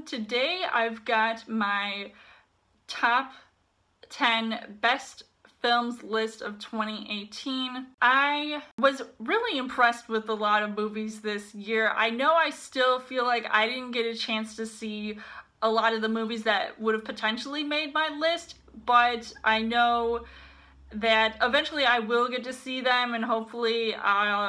Today I've got my top 10 best films list of 2018. I was really impressed with a lot of movies this year. I know I still feel like I didn't get a chance to see a lot of the movies that would have potentially made my list, but I know that eventually I will get to see them, and hopefully I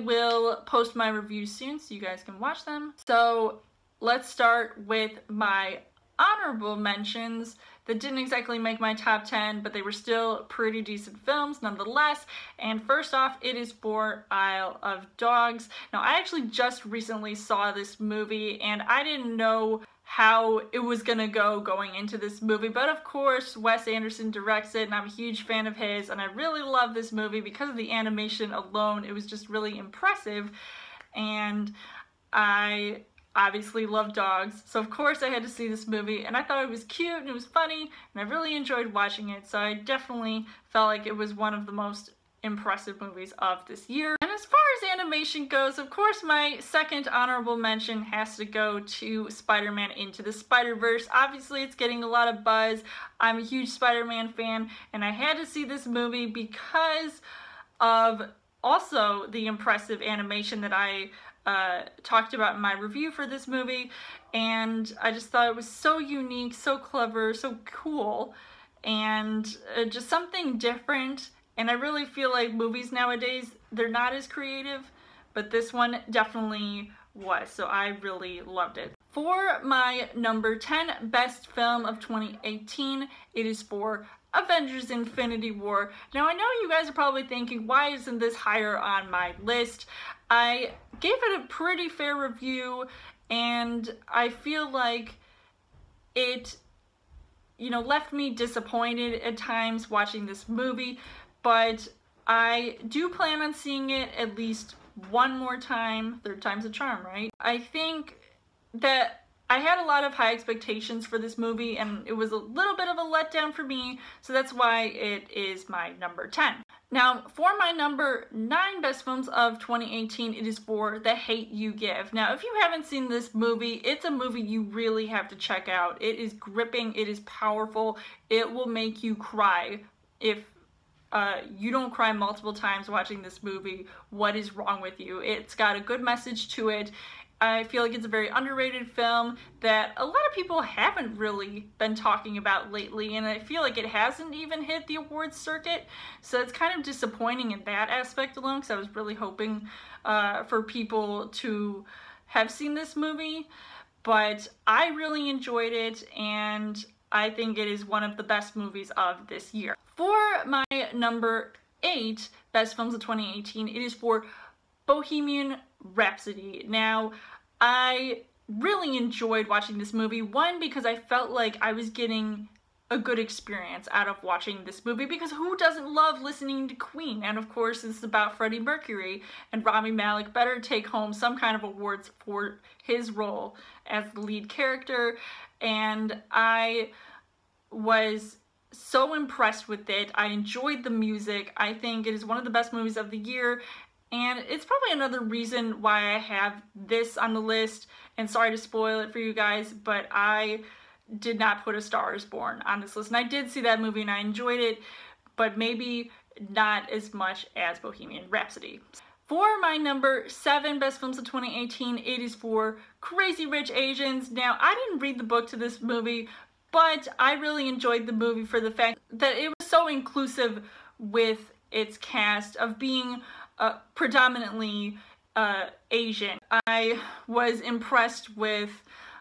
will post my reviews soon so you guys can watch them. So let's start with my honorable mentions that didn't exactly make my top 10, but they were still pretty decent films nonetheless. And first off, it is for Isle of Dogs. Now, I actually just recently saw this movie, and I didn't know how it was gonna go going into this movie, but of course Wes Anderson directs it, and I'm a huge fan of his, and I really love this movie because of the animation alone. It was just really impressive, and I obviously love dogs, so of course I had to see this movie, and I thought it was cute and it was funny, and I really enjoyed watching it, so I definitely felt like it was one of the most impressive movies of this year. And as far as animation goes, of course my second honorable mention has to go to Spider-Man Into the Spiderverse. Obviously it's getting a lot of buzz. I'm a huge Spider-Man fan, and I had to see this movie because of also the impressive animation that I talked about in my review for this movie, and I just thought it was so unique, so clever, so cool, and just something different. And I really feel like movies nowadays, they're not as creative, but this one definitely was, so I really loved it. For my number 10 best film of 2018, it is for Avengers Infinity War. Now, I know you guys are probably thinking, why isn't this higher on my list? I gave it a pretty fair review, and I feel like it, left me disappointed at times watching this movie, but I do plan on seeing it at least one more time. Third time's a charm, right? I think that I had a lot of high expectations for this movie, and it was a little bit of a letdown for me, so that's why it is my number 10. Now, for my number 9 best films of 2018, it is for The Hate U Give. Now, if you haven't seen this movie, it's a movie you really have to check out. It is gripping, it is powerful, it will make you cry. If you don't cry multiple times watching this movie, what is wrong with you? It's got a good message to it. I feel like it's a very underrated film that a lot of people haven't really been talking about lately, and I feel like it hasn't even hit the awards circuit, so it's kind of disappointing in that aspect alone, because I was really hoping for people to have seen this movie, but I really enjoyed it, and I think it is one of the best movies of this year. For my number 8 best films of 2018, it is for Bohemian Rhapsody. Now, I really enjoyed watching this movie. One, because I felt like I was getting a good experience out of watching this movie, because who doesn't love listening to Queen? And of course, it's about Freddie Mercury, and Rami Malek better take home some kind of awards for his role as the lead character. And I was so impressed with it. I enjoyed the music. I think it is one of the best movies of the year, and it's probably another reason why I have this on the list. And sorry to spoil it for you guys, but I did not put A Star Is Born on this list, and I did see that movie and I enjoyed it, but maybe not as much as Bohemian Rhapsody. For my number 7 best films of 2018, it is for Crazy Rich Asians. Now, I didn't read the book to this movie, but I really enjoyed the movie for the fact that it was so inclusive with its cast of being predominantly Asian. I was impressed with,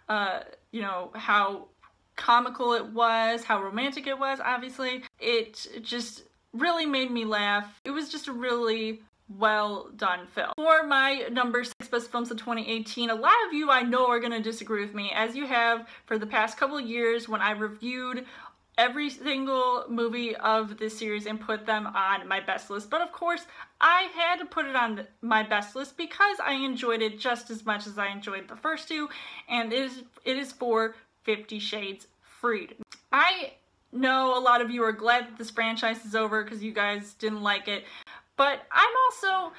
how comical it was, how romantic it was, obviously. It just really made me laugh. It was just a really well done film. For my number 6 best films of 2018, a lot of you I know are going to disagree with me, as you have for the past couple of years when I reviewed every single movie of this series and put them on my best list. But of course, I had to put it on my best list because I enjoyed it just as much as I enjoyed the first two, and it is for 50 Shades Freed. I know a lot of you are glad that this franchise is over because you guys didn't like it, but I'm also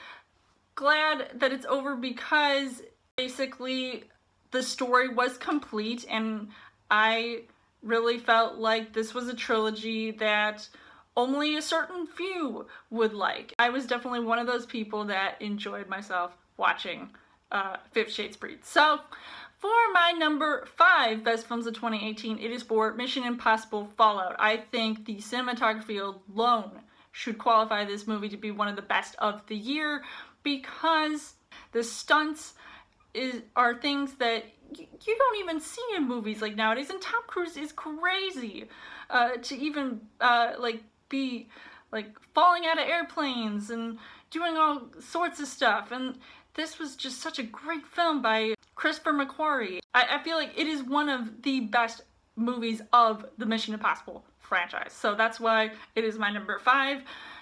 glad that it's over because Basically, the story was complete, and I really felt like this was a trilogy that only a certain few would like. I was definitely one of those people that enjoyed myself watching 50 Shades Freed. So, for my number 5 best films of 2018, it is for Mission Impossible Fallout. I think the cinematography alone should qualify this movie to be one of the best of the year, because the stunts are things that you don't even see in movies like nowadays, and Tom Cruise is crazy to even like be like falling out of airplanes and doing all sorts of stuff. And this was just such a great film by Christopher McQuarrie. I feel like it is one of the best movies of the Mission Impossible franchise, so that's why it is my number 5.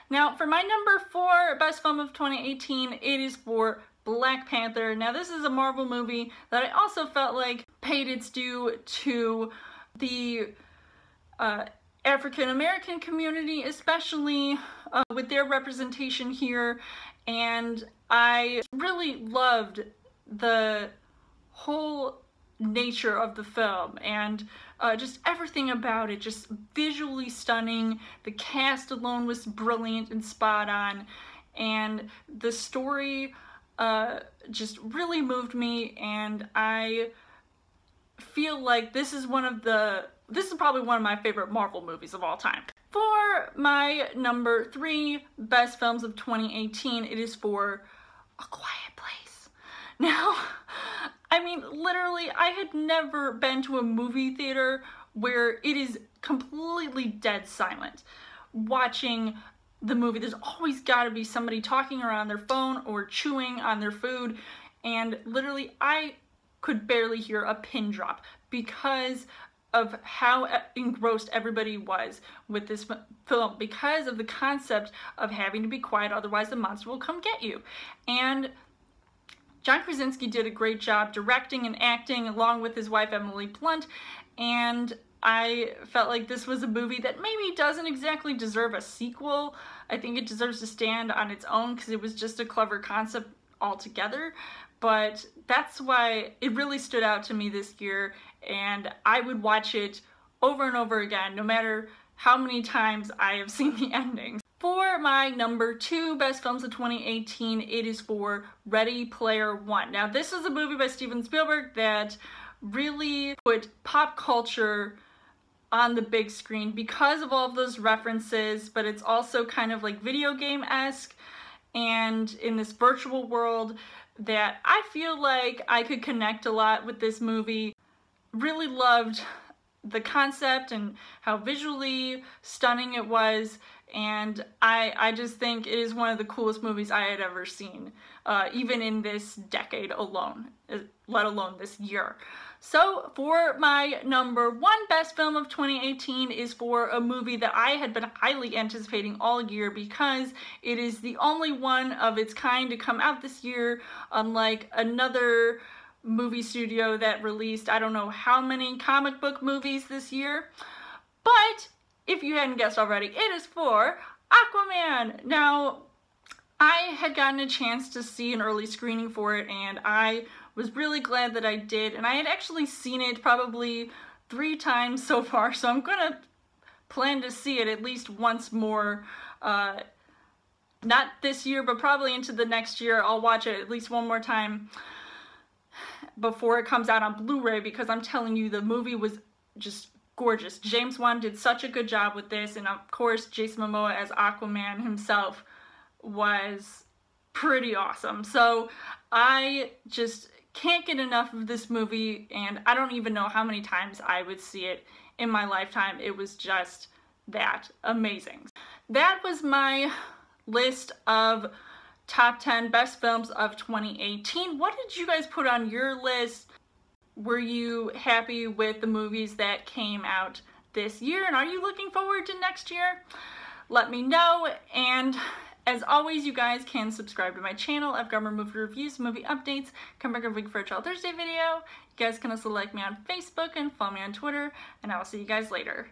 Now, for my number 4 best film of 2018, it is for Black Panther. Now, this is a Marvel movie that I also felt like paid its due to the African American community, especially with their representation here, and I really loved the whole nature of the film and just everything about it, just visually stunning. The cast alone was brilliant and spot on, and the story just really moved me, and I feel like this is probably one of my favorite Marvel movies of all time. For my number 3 best films of 2018, it is for A Quiet Place. Now, I mean, literally, I had never been to a movie theater where it is completely dead silent watching the movie. There's always got to be somebody talking around their phone or chewing on their food, and literally I could barely hear a pin drop because of how engrossed everybody was with this film, because of the concept of having to be quiet, otherwise the monster will come get you. And John Krasinski did a great job directing and acting along with his wife Emily Blunt, and I felt like this was a movie that maybe doesn't exactly deserve a sequel. I think it deserves to stand on its own because it was just a clever concept altogether, but that's why it really stood out to me this year, and I would watch it over and over again, no matter how many times I have seen the endings. For my number 2 best films of 2018, it is for Ready Player One. Now, this is a movie by Steven Spielberg that really put pop culture on the big screen because of all of those references, but it's also kind of like video game-esque and in this virtual world that I feel like I could connect a lot with this movie. Really loved the concept and how visually stunning it was, and I just think it is one of the coolest movies I had ever seen, even in this decade alone, let alone this year. So for my number 1 best film of 2018 is for a movie that I had been highly anticipating all year because it is the only one of its kind to come out this year, unlike another movie studio that released I don't know how many comic book movies this year. But if you hadn't guessed already, it is for Aquaman. Now, I had gotten a chance to see an early screening for it, and I was really glad that I did, and I had actually seen it probably 3 times so far, so I'm gonna plan to see it at least once more, not this year, but probably into the next year. I'll watch it at least one more time before it comes out on Blu-ray, because I'm telling you, the movie was just gorgeous. James Wan did such a good job with this, and of course Jason Momoa as Aquaman himself was pretty awesome. So I just can't get enough of this movie, and I don't even know how many times I would see it in my lifetime. It was just that amazing. That was my list of top 10 best films of 2018. What did you guys put on your list? Were you happy with the movies that came out this year, and are you looking forward to next year? Let me know, and as always, you guys can subscribe to my channel. I've got more movie reviews, movie updates, come back every week for a Child Thursday video. You guys can also like me on Facebook and follow me on Twitter, and I will see you guys later.